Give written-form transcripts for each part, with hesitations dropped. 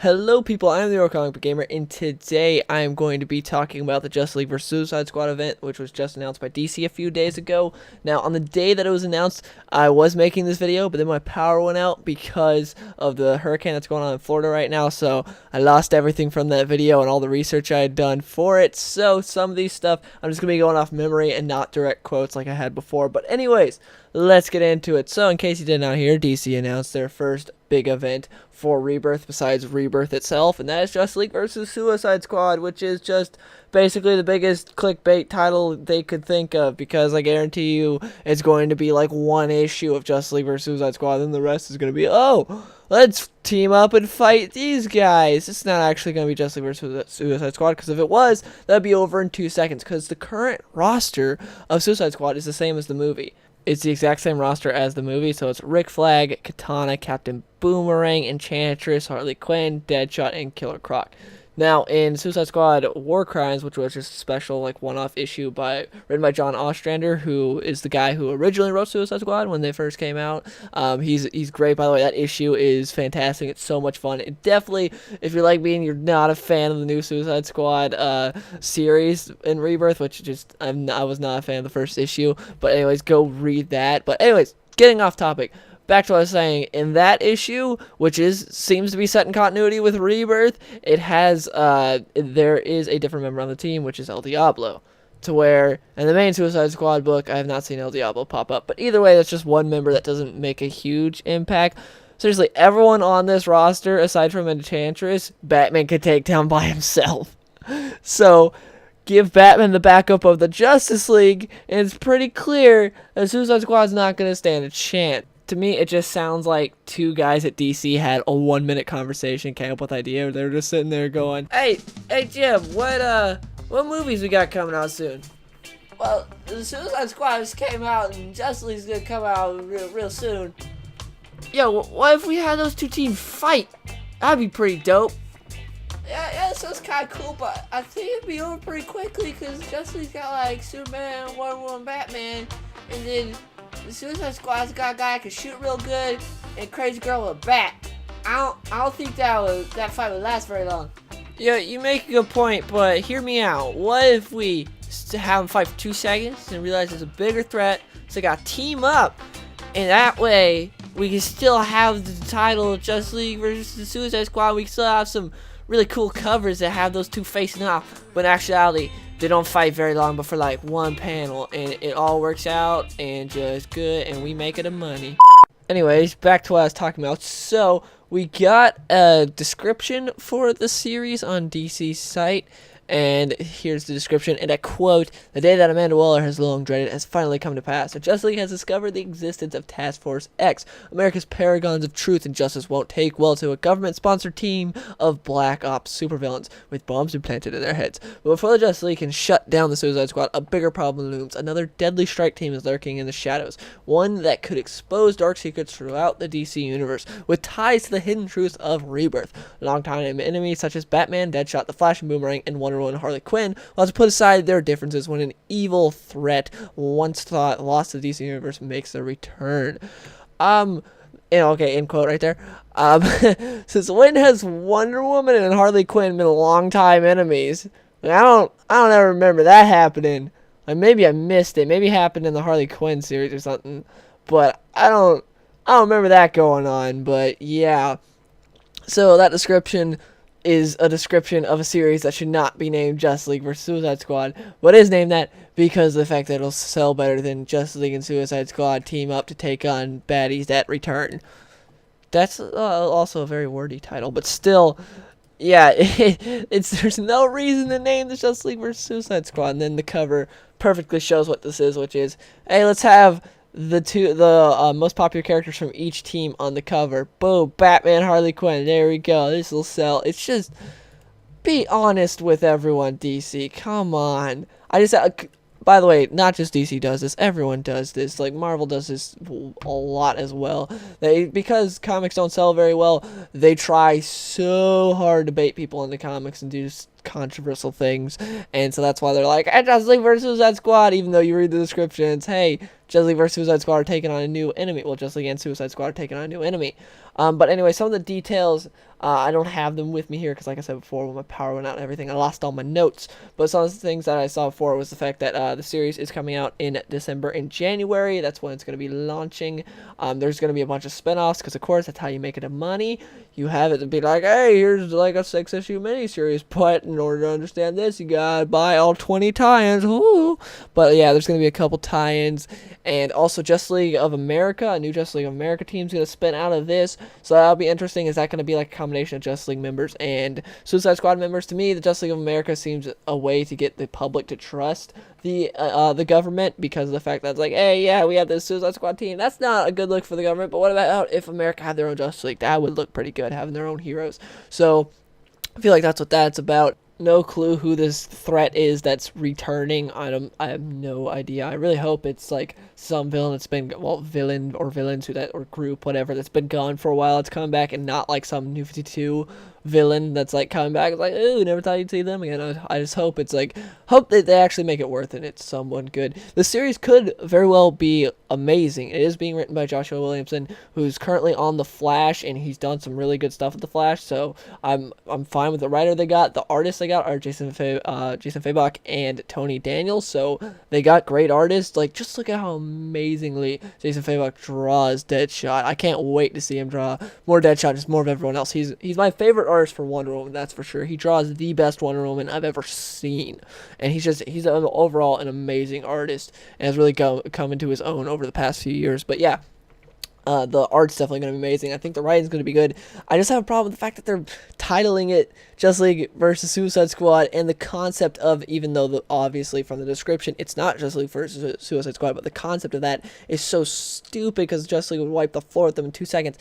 Hello people, I am the Comic Book Gamer, and today I am going to be talking about the Justice League vs. Suicide Squad event, which was just announced by DC a few days ago. Now, on the day that it was announced, I was making this video, but then my power went out because of the hurricane that's going on in Florida right now, so I lost everything from that video and all the research I had done for it. So some of these stuff, I'm just going to be going off memory and not direct quotes like I had before. But anyways, let's get into it. So in case you did not hear, DC announced their first big event for Rebirth besides Rebirth itself, and that is Justice League vs. Suicide Squad, which is just basically the biggest clickbait title they could think of, because I guarantee you it's going to be like one issue of Justice League vs. Suicide Squad, and the rest is going to be, oh, let's team up and fight these guys. It's not actually going to be Justice League vs. Suicide Squad, because if it was, that'd be over in 2 seconds, because the current roster of Suicide Squad is the same as the movie. It's the exact same roster as the movie, so it's Rick Flag, Katana, Captain Boomerang, Enchantress, Harley Quinn, Deadshot, and Killer Croc. Now, in Suicide Squad War Crimes, which was just a special, one-off issue written by John Ostrander, who is the guy who originally wrote Suicide Squad when they first came out. He's great, by the way. That issue is fantastic. It's so much fun. It definitely, if you're like me and you're not a fan of the new Suicide Squad series in Rebirth, which I was not a fan of the first issue. But anyways, go read that. But anyways, getting off topic. Back to what I was saying, in that issue, which seems to be set in continuity with Rebirth, it has, there is a different member on the team, which is El Diablo. To where, in the main Suicide Squad book, I have not seen El Diablo pop up. But either way, that's just one member that doesn't make a huge impact. Seriously, everyone on this roster, aside from Enchantress, Batman could take down by himself. So, give Batman the backup of the Justice League, and it's pretty clear that Suicide Squad's not going to stand a chance. To me, it just sounds like two guys at DC had a 1-minute conversation, came up with an idea, or they were just sitting there going, Hey Jim, what movies we got coming out soon? Well, the Suicide Squad just came out, and Justice League's gonna come out real soon. Yo, what if we had those two teams fight? That'd be pretty dope. Yeah, that sounds kind of cool, but I think it'd be over pretty quickly, because Justice League's got, Superman, Wonder Woman, Batman, and then the Suicide Squad's got a guy that can shoot real good, and Crazy Girl with a bat. I don't think that fight would last very long. Yeah, you make a good point, but hear me out. What if we have them fight for 2 seconds and realize there's a bigger threat, so they gotta team up, and that way we can still have the title of Justice League versus the Suicide Squad. We can still have some really cool covers that have those two facing off, but in actuality, they don't fight very long, but for one panel, and it all works out and just good, and we make it a money. Anyways, back to what I was talking about. So we got a description for the series on DC's site, and here's the description, and I quote, "The day that Amanda Waller has long dreaded has finally come to pass. The Justice League has discovered the existence of Task Force X. America's paragons of truth and justice won't take well to a government-sponsored team of black ops supervillains with bombs implanted in their heads. But before the Justice League can shut down the Suicide Squad, a bigger problem looms. Another deadly strike team is lurking in the shadows, one that could expose dark secrets throughout the DC universe, with ties to the hidden truths of Rebirth. Longtime enemies such as Batman, Deadshot, The Flash, and Boomerang, and Wonder Woman and Harley Quinn will have to put aside their differences when an evil threat, once thought lost to the DC universe, makes a return." Okay, end quote right there. Since when has Wonder Woman and Harley Quinn been longtime enemies? I don't ever remember that happening. Maybe I missed it. Maybe it happened in the Harley Quinn series or something. But I don't remember that going on. But yeah. So that description is a description of a series that should not be named Justice League vs. Suicide Squad, but is named that because of the fact that it'll sell better than Justice League and Suicide Squad team up to take on baddies that return. That's also a very wordy title, but still, yeah, there's no reason to name the Justice League vs. Suicide Squad, and then the cover perfectly shows what this is, which is, hey, let's have the most popular characters from each team on the cover. Boom, Batman, Harley Quinn. There we go. This will sell. It's just, be honest with everyone, DC. Come on. By the way, not just DC does this. Everyone does this. Marvel does this a lot as well. Because comics don't sell very well, they try so hard to bait people into comics and do controversial things, and so that's why they're like, hey, Justice League vs. Suicide Squad, even though you read the descriptions, hey, Justice League vs. Suicide Squad are taking on a new enemy. Well, Justice League and Suicide Squad are taking on a new enemy. But anyway, some of the details I don't have them with me here because, like I said before, when my power went out and everything, I lost all my notes. But some of the things that I saw before was the fact that the series is coming out in December and January. That's when it's going to be launching. There's going to be a bunch of spinoffs because, of course, that's how you make it a money. You have it to be like, hey, here's like a 6-issue miniseries, but in order to understand this, you gotta buy all 20 tie-ins. Woo! But yeah, there's gonna be a couple tie-ins, and also Justice League of America, a new Justice League of America team's gonna spin out of this, so that'll be interesting. Is that gonna be like a combination of Justice League members and Suicide Squad members? To me, the Justice League of America seems a way to get the public to trust the government, because of the fact that it's like, hey, yeah, we have this Suicide Squad team. That's not a good look for the government. But what about if America had their own Justice League? That would look pretty good, having their own heroes. So I feel like that's what that's about. No clue who this threat is that's returning. I have no idea. I really hope it's like some villain that's been, well, villain or villains who that, or group, whatever, that's been gone for a while. It's coming back, and not like some New 52 villain that's like coming back. It's like, ooh, never thought you'd see them again. I just hope it's like, hope that they actually make it worth it. It's someone good. The series could very well be amazing. It is being written by Joshua Williamson, who's currently on The Flash, and he's done some really good stuff with The Flash. So I'm fine with the writer they got. The artists they got are Jason Fabok and Tony Daniels. So they got great artists. Like, just look at how amazingly Jason Fabok draws Deadshot. I can't wait to see him draw more Deadshot, just more of everyone else. He's my favorite artist for Wonder Woman, that's for sure. He draws the best Wonder Woman I've ever seen, and he's overall an amazing artist, and has really come into his own over the past few years. But yeah, the art's definitely going to be amazing. I think the writing's going to be good. I just have a problem with the fact that they're titling it Justice League versus Suicide Squad, and the concept of, even though obviously from the description it's not Justice League versus Suicide Squad, but the concept of that is so stupid, because Justice League would wipe the floor with them in 2 seconds.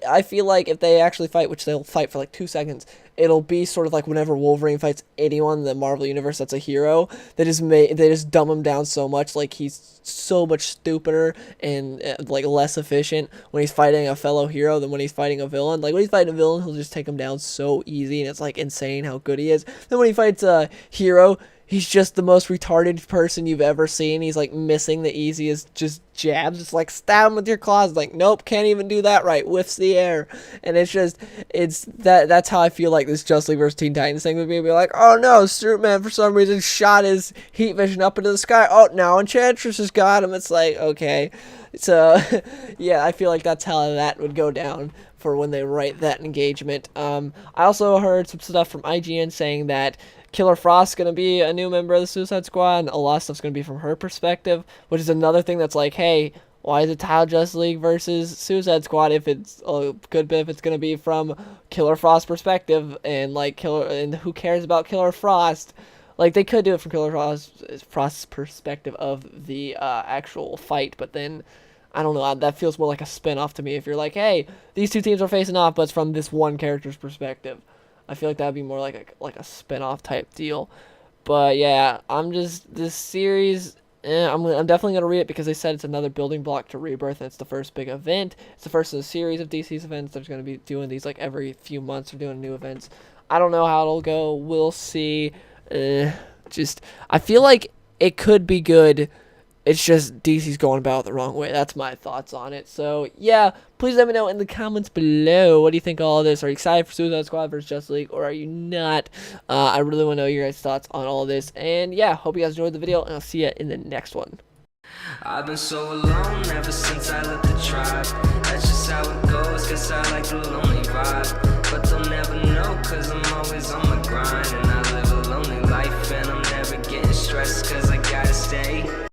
I feel like if they actually fight, which they'll fight for like 2 seconds, it'll be sort of like whenever Wolverine fights anyone in the Marvel Universe that's a hero. They just dumb him down so much. Like, he's so much stupider and like less efficient when he's fighting a fellow hero than when he's fighting a villain. Like, when he's fighting a villain, he'll just take him down so easy, and it's like insane how good he is. Then when he fights a hero, he's just the most retarded person you've ever seen. He's like missing the easiest just jabs. It's like, stab him with your claws. Like, nope, can't even do that right. Whiffs the air. And that's how I feel like this Justice League vs. Teen Titans thing would be. Be like, oh no, Superman for some reason shot his heat vision up into the sky. Oh, now Enchantress has got him. It's like, okay. So yeah, I feel like that's how that would go down for when they write that engagement. I also heard some stuff from IGN saying that Killer Frost's going to be a new member of the Suicide Squad, and a lot of stuff's going to be from her perspective, which is another thing that's like, hey, why is it titled Justice League versus Suicide Squad if it's a good bit, if it's going to be from Killer Frost's perspective, and like and who cares about Killer Frost? Like, they could do it from Killer Frost's perspective of the actual fight, but then, I don't know, that feels more like a spin-off to me. If you're like, hey, these two teams are facing off, but it's from this one character's perspective. I feel like that would be more like a spin-off type deal. But yeah, this series, I'm definitely going to read it, because they said it's another building block to Rebirth, and it's the first big event. It's the first of a series of DC's events. They're going to be doing these like every few months. They're doing new events. I don't know how it'll go. We'll see. I feel like it could be good. It's just DC's going about it the wrong way. That's my thoughts on it. So, yeah, please let me know in the comments below. What do you think of all of this? Are you excited for Suicide Squad versus Justice League, or are you not? I really want to know your guys' thoughts on all of this. And, yeah, hope you guys enjoyed the video, and I'll see you in the next one. I've been so alone ever since I left the tribe. That's just how it goes, guess I like the lonely vibe. But they'll never know.